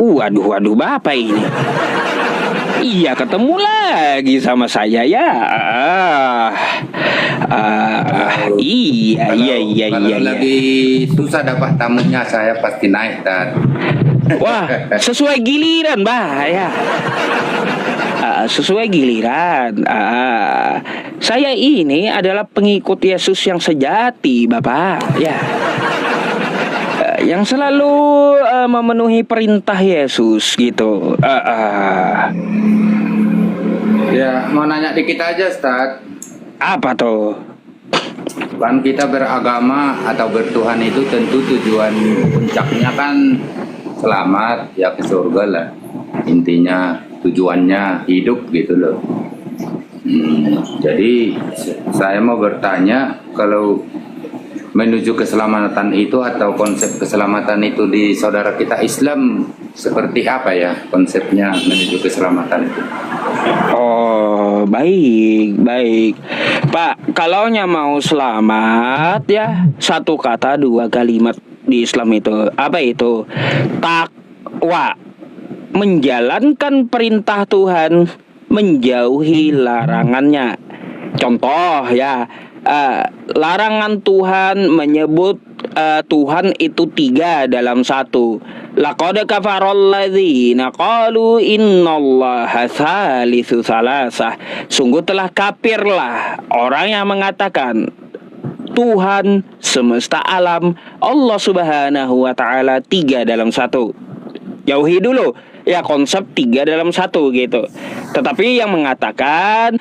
Waduh, waduh, Bapak ini. Iya, ketemu lagi sama saya ya. Iya, Kalau iya, iya, kalau iya, iya. lagi susah dapat tamunya saya pasti naik dan Wah, sesuai giliran, Bah, ya. Sesuai giliran. Saya ini adalah pengikut Yesus yang sejati, Bapak. Ya, yang selalu memenuhi perintah Yesus gitu. ya mau nanya dikit aja Ustaz. Apa tuh? Kan kita beragama atau bertuhan itu tentu tujuan puncaknya kan selamat ya ke surga lah. Intinya tujuannya hidup gitu loh. Jadi saya mau bertanya kalau menuju keselamatan itu atau konsep keselamatan itu di saudara kita Islam seperti apa ya konsepnya menuju keselamatan itu? Oh, baik, baik. Pak, kalau mau selamat ya, satu kata dua kalimat di Islam itu. Apa itu? Takwa. Menjalankan perintah Tuhan, menjauhi larangannya. Contoh ya, larangan Tuhan menyebut Tuhan itu tiga dalam satu. Laqad kafaral ladzina qalu innallaha tsalitsu salasah. Sungguh telah kafirlah orang yang mengatakan Tuhan semesta alam, Allah Subhanahu wa taala tiga dalam satu. Jauhi dulu ya konsep tiga dalam satu gitu. Tetapi yang mengatakan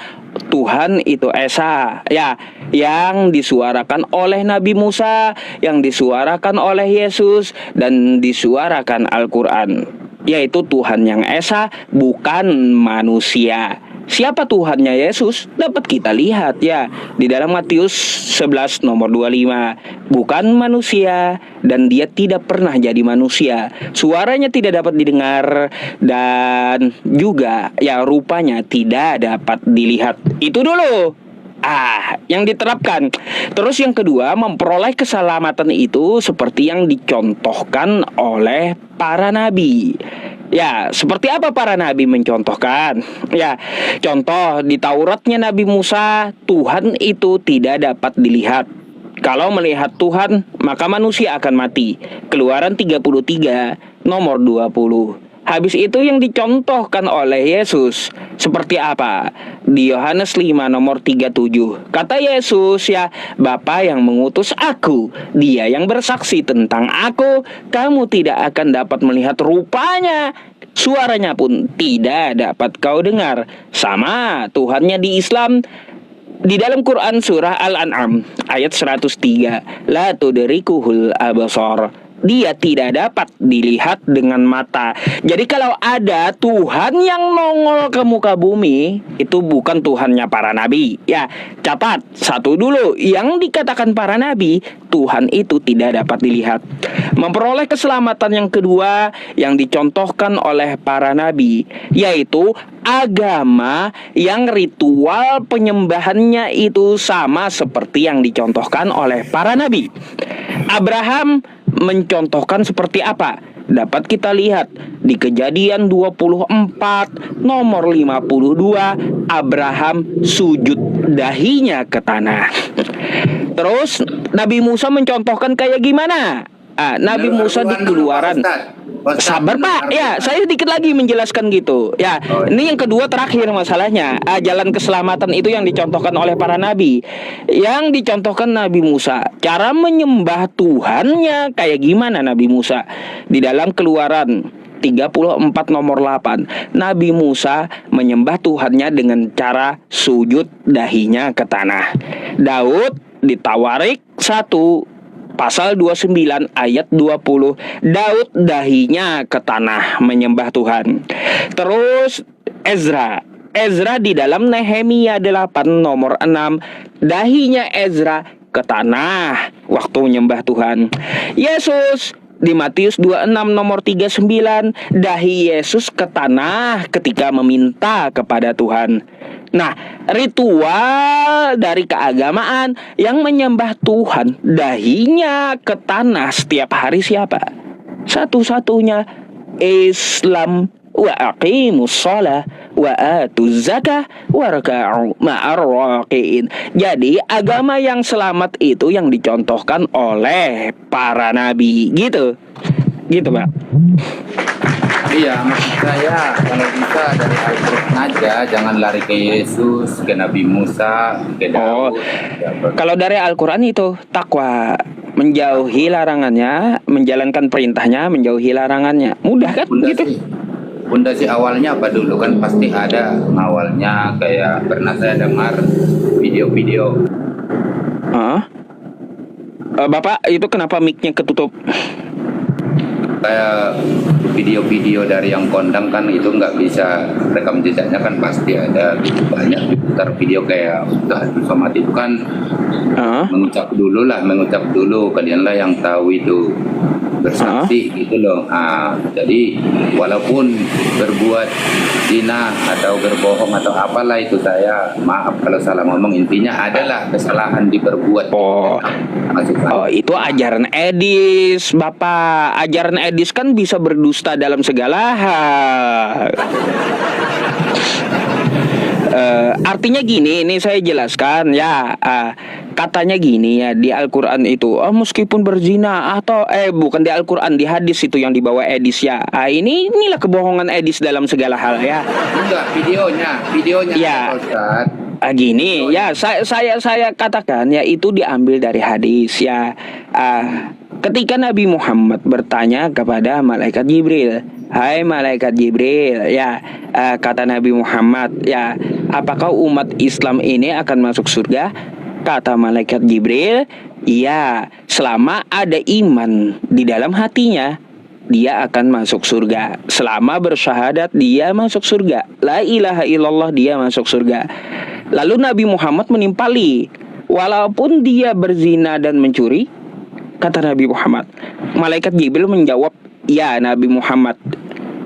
Tuhan itu Esa ya, yang disuarakan oleh Nabi Musa, yang disuarakan oleh Yesus, dan disuarakan Al-Quran, yaitu Tuhan yang Esa, bukan manusia. Siapa Tuhannya Yesus? Dapat kita lihat ya di dalam Matius 11 nomor 25. Bukan manusia dan dia tidak pernah jadi manusia. Suaranya tidak dapat didengar dan juga ya rupanya tidak dapat dilihat. Itu dulu. Yang diterapkan. Terus yang kedua, memperoleh keselamatan itu seperti yang dicontohkan oleh para nabi. Ya, seperti apa para nabi mencontohkan? Ya, contoh di Tauratnya Nabi Musa, Tuhan itu tidak dapat dilihat. Kalau melihat Tuhan, maka manusia akan mati. Keluaran 33 nomor 20. Habis itu yang dicontohkan oleh Yesus seperti apa? Di Yohanes 5 nomor 37. Kata Yesus ya, Bapa yang mengutus aku, dia yang bersaksi tentang aku, kamu tidak akan dapat melihat rupanya, suaranya pun tidak dapat kau dengar. Sama Tuhannya di Islam. Di dalam Quran surah Al-An'am ayat 103, la tudrikuhul absar. Dia tidak dapat dilihat dengan mata. Jadi kalau ada Tuhan yang nongol ke muka bumi, itu bukan Tuhannya para nabi. Ya, catat satu dulu, yang dikatakan para nabi, Tuhan itu tidak dapat dilihat. Memperoleh keselamatan yang kedua yang dicontohkan oleh para nabi, yaitu agama yang ritual penyembahannya itu sama seperti yang dicontohkan oleh para nabi. Abraham mencontohkan seperti apa? Dapat kita lihat di Kejadian 24 nomor 52, Abraham sujud dahinya ke tanah. Terus Nabi Musa mencontohkan kayak gimana? Nabi Musa di Keluaran. Sabar Pak, ya saya sedikit lagi menjelaskan gitu. Ya, ini yang kedua terakhir masalahnya. Jalan keselamatan itu yang dicontohkan oleh para nabi. Yang dicontohkan Nabi Musa, cara menyembah Tuhannya kayak gimana Nabi Musa? Di dalam Keluaran 34 nomor 8, Nabi Musa menyembah Tuhannya dengan cara sujud dahinya ke tanah. Daud di Tawarik 1 pasal 29 ayat 20, Daud dahinya ke tanah menyembah Tuhan. Terus Ezra di dalam Nehemia 8 nomor 6, dahinya Ezra ke tanah waktu menyembah Tuhan. Yesus di Matius 26 nomor 39, dahi Yesus ke tanah ketika meminta kepada Tuhan. Nah, ritual dari keagamaan yang menyembah Tuhan, dahinya ke tanah setiap hari siapa? Satu-satunya Islam wa aqimus shalah wa atuz zakah warka'u ma'ar raqiin. Jadi agama yang selamat itu yang dicontohkan oleh para nabi gitu. Gitu, Pak. Iya, maksud saya kalau bisa dari Al-Quran aja, jangan lari ke Yesus, ke Nabi Musa, ke Oh, Daud. kalau dari Al-Quran itu takwa, menjauhi larangannya, menjalankan perintahnya, menjauhi larangannya. Mudah kan gitu? Pondasi awalnya apa dulu kan pasti ada awalnya kayak pernah saya dengar video-video Hah? Bapak itu kenapa mic-nya ketutup? kayak video-video dari yang kondang kan itu nggak bisa rekam jejaknya kan pasti ada gitu. Banyak diputar video kayak udah Somad itu kan Hah? mengucap dulu kalianlah yang tahu itu bersaksi gitu loh. Jadi walaupun berbuat zina atau berbohong atau apalah itu saya maaf kalau salah ngomong, intinya adalah kesalahan diperbuat. Oh, itu ajaran Edis, Bapak. Ajaran Edis kan bisa berdusta dalam segala hal. Artinya gini, ini saya jelaskan ya. Katanya gini ya di Al-Quran itu, meskipun berzina atau bukan di Al-Quran, di hadis itu yang dibawa Edis ya. Inilah kebohongan Edis dalam segala hal ya. Enggak, videonya Ya. Ustaz. Gini ya, saya katakan ya itu diambil dari hadis ya. Ketika Nabi Muhammad bertanya kepada malaikat Jibril, hai malaikat Jibril, ya, kata Nabi Muhammad, ya, apakah umat Islam ini akan masuk surga? Kata malaikat Jibril, iya, selama ada iman di dalam hatinya, dia akan masuk surga. Selama bersyahadat, dia masuk surga. La ilaha illallah, dia masuk surga. Lalu Nabi Muhammad menimpali, walaupun dia berzina dan mencuri, kata Nabi Muhammad. Malaikat Jibril menjawab, ya Nabi Muhammad,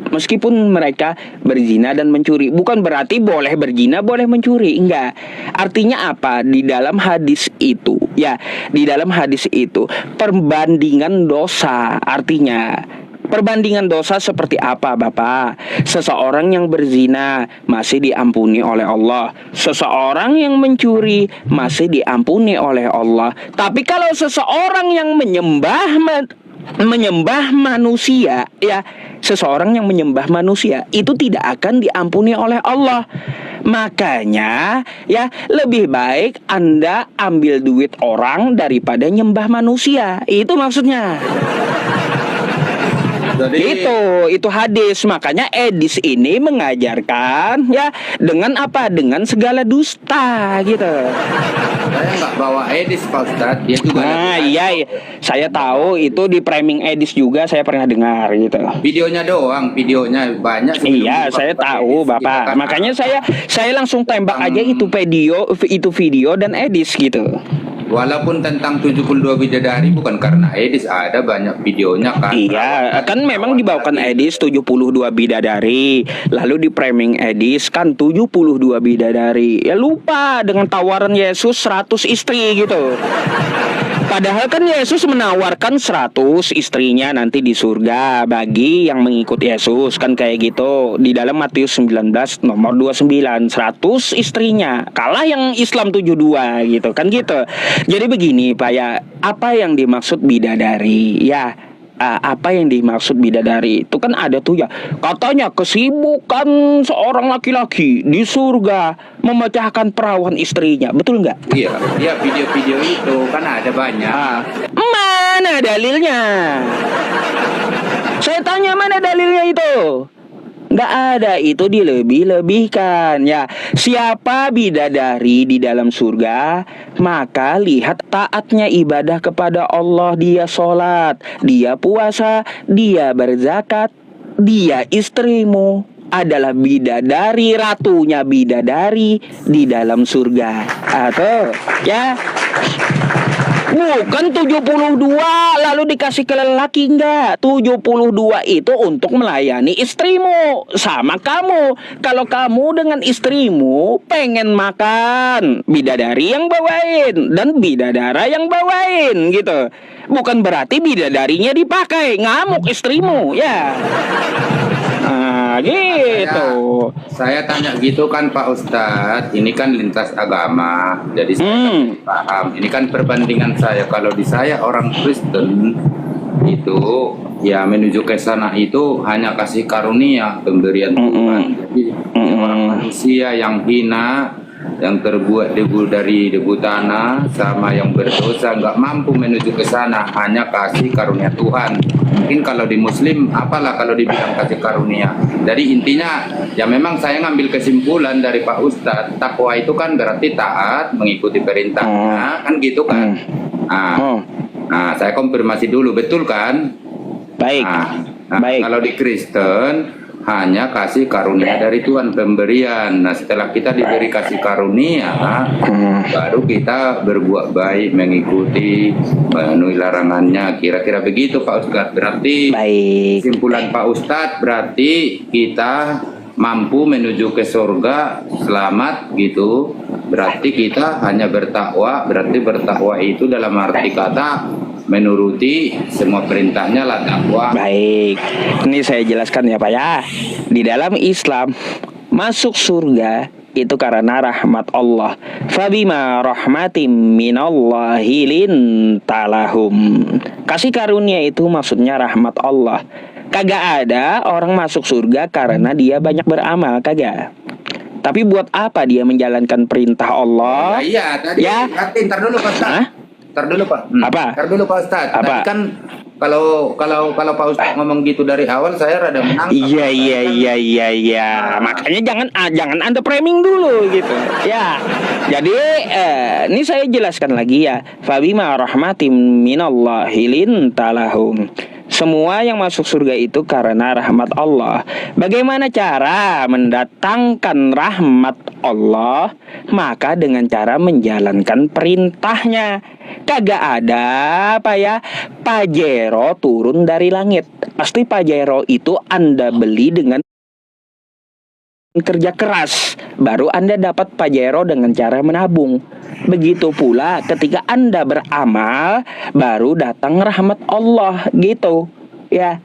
meskipun mereka berzina dan mencuri, bukan berarti boleh berzina, boleh mencuri, enggak. Artinya apa? Di dalam hadis itu, ya, di dalam hadis itu perbandingan dosa. Artinya perbandingan dosa seperti apa, Bapak? Seseorang yang berzina masih diampuni oleh Allah. Seseorang yang mencuri masih diampuni oleh Allah. Tapi kalau seseorang yang menyembah manusia, ya, seseorang yang menyembah manusia itu tidak akan diampuni oleh Allah. Makanya ya lebih baik Anda ambil duit orang daripada nyembah manusia. Itu maksudnya. Jadi, Itu hadis. Makanya Edis ini mengajarkan ya dengan apa? Dengan segala dusta gitu. saya nggak bawa Edis Pak Ustadz, dia juga Iya, saya tahu itu di framing Edis juga saya pernah dengar gitu. videonya banyak. Iya, saya tahu Bapak. Makanya saya langsung tembak aja itu video dan Edis gitu. Walaupun tentang 72 bidadari bukan karena Edis, ada banyak videonya kan. Iya, kan memang dibawakan Edis 72 bidadari. Lalu di framing Edis kan 72 bidadari. Ya lupa dengan tawaran Yesus 100 istri gitu. Padahal kan Yesus menawarkan 100 istrinya nanti di surga bagi yang mengikut Yesus, kan kayak gitu. Di dalam Matius 19 nomor 29, 100 istrinya. Kalah yang Islam 72 gitu, kan gitu. Jadi begini Pak ya, apa yang dimaksud bidadari? Ya, apa yang dimaksud bidadari itu kan ada tuh ya, katanya kesibukan seorang laki-laki di surga memecahkan perawan istrinya, betul nggak? Iya, video-video itu kan ada banyak. Mana dalilnya? Saya tanya mana dalilnya itu? Nggak ada, itu dilebih-lebihkan ya. Siapa bidadari di dalam surga, maka lihat taatnya ibadah kepada Allah. Dia sholat, dia puasa, dia berzakat, dia istrimu adalah bidadari, ratunya bidadari di dalam surga. Atau ya Bukan 72 lalu dikasih ke lelaki, enggak. 72 itu untuk melayani istrimu sama kamu. Kalau kamu dengan istrimu pengen makan, bidadari yang bawain dan bidadara yang bawain gitu. Bukan berarti bidadarinya dipakai, ngamuk istrimu ya. Nah, gitu. Saya tanya gitu kan Pak Ustadz, ini kan lintas agama, jadi saya kan paham. Ini kan perbandingan saya, kalau di saya orang Kristen itu ya menuju ke sana itu hanya kasih karunia pemberian Tuhan. Jadi orang manusia yang hina, yang terbuat dari debu tanah sama yang berdosa nggak mampu menuju ke sana, hanya kasih karunia Tuhan. Mungkin kalau di Muslim apalah kalau dibilang kasih karunia. Jadi intinya ya memang saya ngambil kesimpulan dari Pak Ustadz, takwa itu kan berarti taat mengikuti perintahnya, kan gitu kan. Nah, saya konfirmasi dulu, betul kan? Baik. Baik. Kalau di Kristen hanya kasih karunia dari Tuhan, pemberian. Nah, setelah kita diberi kasih karunia, baru kita berbuat baik, mengikuti, memenuhi larangannya. Kira-kira begitu Pak Ustadz. Berarti kesimpulan Pak Ustadz berarti kita mampu menuju ke surga selamat gitu. Berarti kita hanya bertakwa. Berarti bertakwa itu dalam arti kata menuruti semua perintahnya lah takwa. Baik, ini saya jelaskan ya Pak ya. Di dalam Islam masuk surga itu karena rahmat Allah. Fabima rahmatim minallahi lintalahum. Kasih karunia itu maksudnya rahmat Allah. Kagak ada orang masuk surga karena dia banyak beramal, kagak. Tapi buat apa dia menjalankan perintah Allah? Iya, tadi ya. Ntar dulu Pak Ustadz. Ntar dulu Pak. Ntar dulu Pak Ustadz. Tadi kan kalau Pak Ustadz ngomong gitu dari awal saya rada menangkap. Iya. Makanya jangan Anda framing dulu gitu. Ya. Jadi ini saya jelaskan lagi ya. Fabima rahmatim minallahi lintalahum. Semua yang masuk surga itu karena rahmat Allah. Bagaimana cara mendatangkan rahmat Allah? Maka dengan cara menjalankan perintahnya. Kagak ada Pajero turun dari langit. Pasti Pajero itu Anda beli dengan kerja keras, baru Anda dapat Pajero dengan cara menabung. Begitu pula ketika Anda beramal, baru datang rahmat Allah gitu. Ya.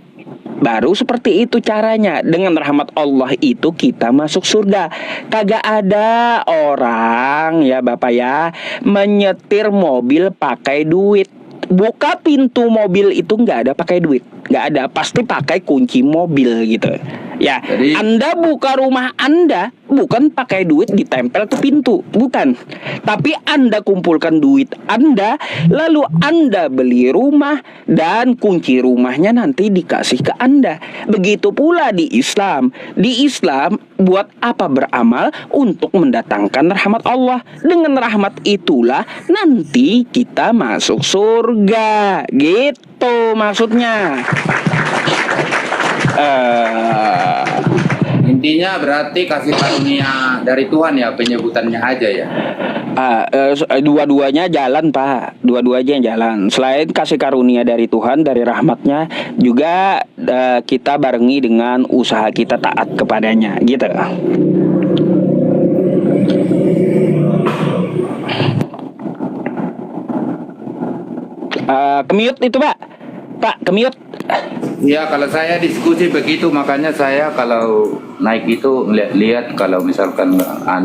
Baru seperti itu caranya. Dengan rahmat Allah itu kita masuk surga. Kagak ada orang ya Bapak ya menyetir mobil pakai duit. Buka pintu mobil itu nggak ada pakai duit, nggak ada, pasti pakai kunci mobil gitu ya. Jadi, Anda buka rumah Anda bukan pakai duit ditempel ke pintu, bukan, tapi Anda kumpulkan duit Anda, lalu Anda beli rumah dan kunci rumahnya nanti dikasih ke Anda. Begitu pula di Islam. Di Islam buat apa beramal? Untuk mendatangkan rahmat Allah. Dengan rahmat itulah nanti kita masuk surga. Gitu maksudnya. Intinya berarti kasih karunia dari Tuhan ya, penyebutannya aja ya. Dua-duanya jalan Pak. Dua-duanya jalan. Selain kasih karunia dari Tuhan, dari rahmatnya, juga kita barengi dengan usaha kita taat kepadanya gitu. Kemute itu Pak, kemute. Ya kalau saya diskusi begitu, makanya saya kalau naik itu lihat kalau misalkan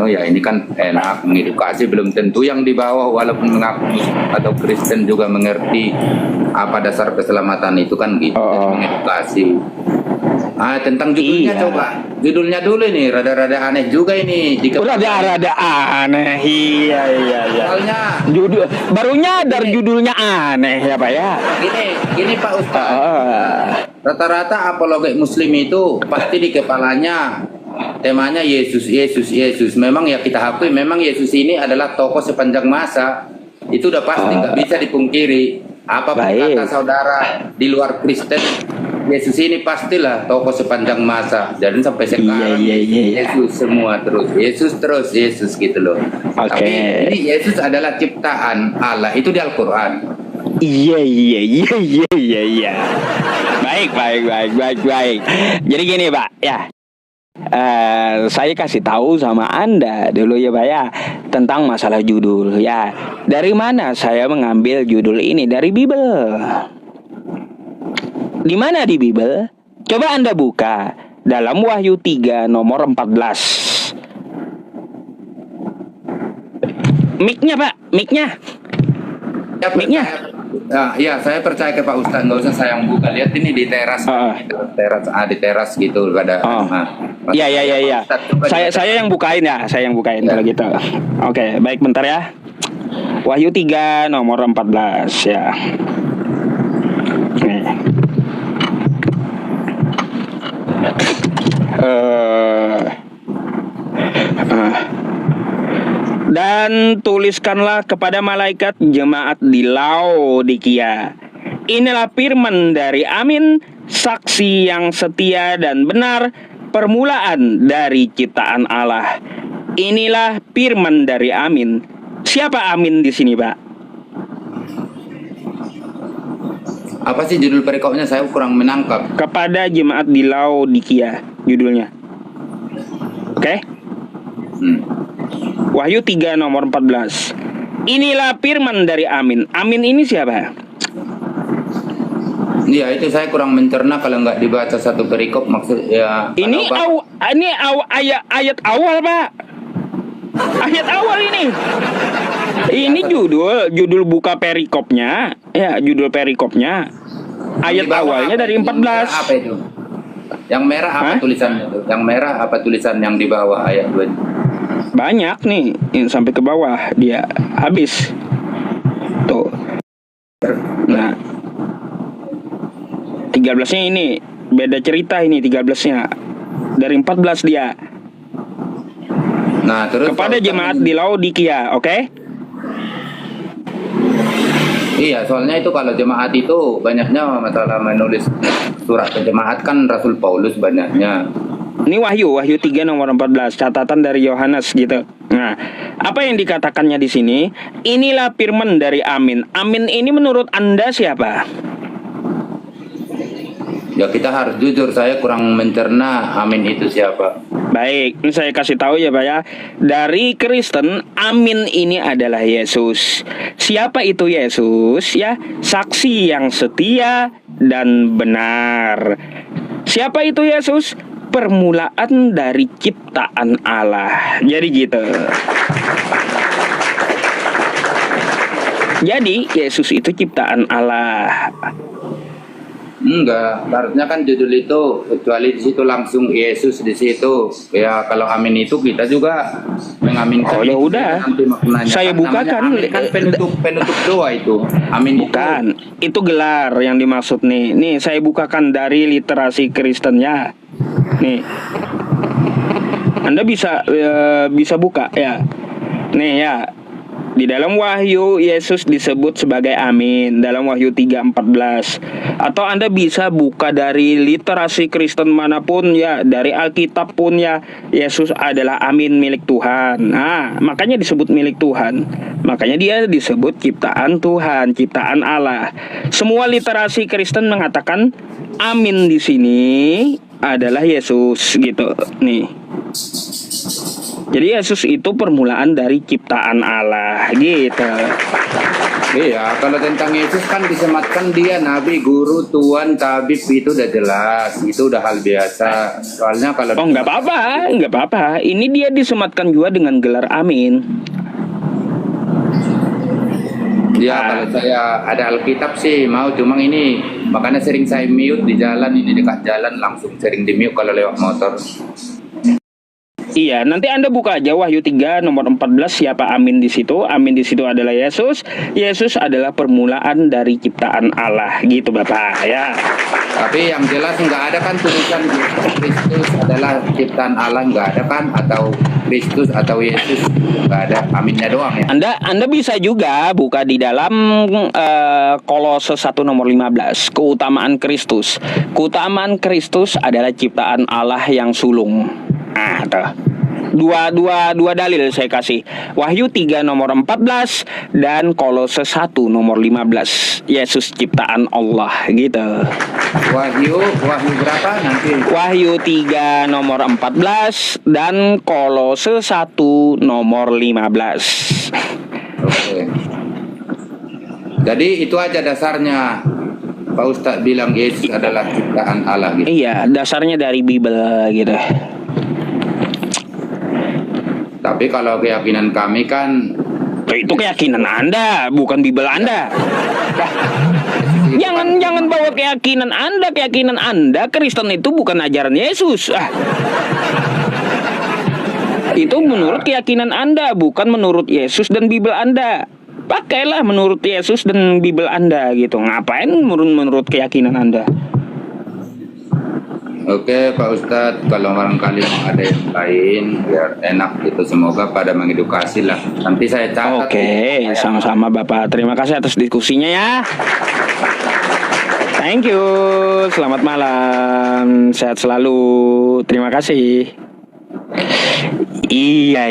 ya ini kan enak mengedukasi, belum tentu yang di bawah walaupun mengaku atau Kristen juga mengerti apa dasar keselamatan itu kan gitu. Mengedukasi. Tentang judulnya coba. Judulnya dulu nih rada-rada aneh juga ini. Rada-rada aneh. Iya. Soalnya baru nyadar judulnya aneh ya Pak ya. Gini Pak Ustadz. Rata-rata apologet Muslim itu pasti di kepalanya temanya Yesus. Memang ya kita akui memang Yesus ini adalah tokoh sepanjang masa. Itu udah pasti nggak bisa dipungkiri. Apapun kata saudara di luar Kristen, Yesus ini pastilah tokoh sepanjang masa. Jadi sampai sekarang Yesus semua terus Yesus gitu loh. Tapi ini Yesus adalah ciptaan Allah, itu di Al-Quran. Iya iya iya iya iya iya. Baik baik baik baik baik. Jadi gini Pak ya. Saya kasih tahu sama Anda dulu ya Pak ya tentang masalah judul ya. Dari mana saya mengambil judul ini? Dari Bible. Di mana di Bible? Coba Anda buka dalam Wahyu 3 nomor 14. Mic-nya Pak, mic-nya. Ya, Mic-nya. saya percaya ke Pak Ustadz, nggak usah saya yang buka. Lihat ini di teras, di teras gitu ada. Iya iya iya iya. Saya yang bukain ya, saya yang bukain kalau gitu. Oke, baik bentar ya. Wahyu 3 nomor 14 ya. Nih. Dan tuliskanlah kepada malaikat jemaat di Laodikia. Inilah firman dari Amin, saksi yang setia dan benar, permulaan dari ciptaan Allah. Inilah firman dari Amin. Siapa Amin di sini, Pak? Apa sih judul perikopnya? Saya kurang menangkap. Kepada jemaat di Laodikia judulnya. Oke? Wahyu 3 nomor 14. Inilah firman dari Amin. Amin ini siapa? Iya, itu saya kurang mencerna kalau nggak dibaca satu perikop maksudnya. Ini ayat awal, Pak. Ayat awal ini. Ini judul buka perikopnya, ya, judul perikopnya. Ayat awalnya dari 14. Apa itu? Yang merah apa tulisannya itu? Yang merah apa tulisan yang di bawah ayat 2? Banyak nih, yang sampai ke bawah dia habis. Tuh. Nah, 13-nya ini beda cerita ini 13-nya. Dari 14 dia. Nah, terus kepada jemaat di Laodikia, oke? Iya, soalnya itu kalau jemaat itu banyaknya masalah menulis surat ke jemaat kan Rasul Paulus banyaknya. Ini Wahyu 3 nomor 14, catatan dari Yohanes gitu. Nah, apa yang dikatakannya di sini? Inilah firman dari Amin. Amin ini menurut Anda siapa? Ya kita harus jujur, saya kurang mencerna Amin itu siapa. Baik, ini saya kasih tahu ya Pak ya. Dari Kristen, Amin ini adalah Yesus. Siapa itu Yesus? Ya, saksi yang setia dan benar. Siapa itu Yesus? Permulaan dari ciptaan Allah. Jadi gitu. Jadi Yesus itu ciptaan Allah. Enggak, harusnya kan judul itu kecuali di situ langsung Yesus di situ. Ya kalau amin itu kita juga mengaminkan. Oh ya udah. Saya kan bukakan kan penutup doa itu. Amin bukan. Itu gelar yang dimaksud nih. Nih saya bukakan dari literasi Kristennya. Nih. Anda bisa buka ya. Nih ya. Di dalam Wahyu Yesus disebut sebagai Amin dalam Wahyu 3:14. Atau Anda bisa buka dari literasi Kristen manapun ya, dari Alkitab pun ya, Yesus adalah Amin milik Tuhan. Nah, makanya disebut milik Tuhan. Makanya dia disebut ciptaan Tuhan, ciptaan Allah. Semua literasi Kristen mengatakan Amin di sini adalah Yesus gitu. Nih. Jadi Yesus itu permulaan dari ciptaan Allah gitu. Iya, kalau tentang Yesus kan disematkan dia nabi, guru, tuan, tabib, itu udah jelas, itu udah hal biasa. Soalnya kalau nggak apa-apa. Ini dia disematkan juga dengan gelar Amin. Ya, kalau saya ada Alkitab sih mau, cuma ini makanya sering saya mute di jalan, ini dekat jalan langsung sering di mute kalau lewat motor. Iya, nanti Anda buka aja Wahyu 3 nomor 14 siapa Amin di situ. Amin di situ adalah Yesus. Yesus adalah permulaan dari ciptaan Allah, gitu Bapak ya. Tapi yang jelas nggak ada kan tulisan Kristus adalah ciptaan Allah, nggak ada kan, atau Kristus atau Yesus, nggak ada, Aminnya doang ya. Anda bisa juga buka di dalam Kolose 1 nomor 15, keutamaan Kristus. Keutamaan Kristus adalah ciptaan Allah yang sulung. Nah, tuh. Dua dalil saya kasih. Wahyu 3 nomor 14 dan Kolose 1 nomor 15. Yesus ciptaan Allah gitu. Wahyu berapa nanti? Wahyu 3 nomor 14 dan Kolose 1 nomor 15. Oke. Jadi itu aja dasarnya. Pak Ustadz bilang Yesus adalah ciptaan Allah gitu. Iya, dasarnya dari Bible gitu. Tapi kalau keyakinan kami kan Itu keyakinan Anda, bukan Bible Anda. Jangan bawa keyakinan Anda. Keyakinan Anda Kristen itu bukan ajaran Yesus. Itu menurut keyakinan Anda, bukan menurut Yesus dan Bible Anda. Pakailah menurut Yesus dan Bible Anda gitu. Ngapain menurut keyakinan Anda? Oke Pak Ustadz, kalau barangkali ada yang lain biar enak gitu, semoga pada mengedukasi lah. Nanti saya catat. Oke, sama-sama Bapak. Terima kasih atas diskusinya ya. Thank you. Selamat malam. Sehat selalu. Terima kasih. Iya.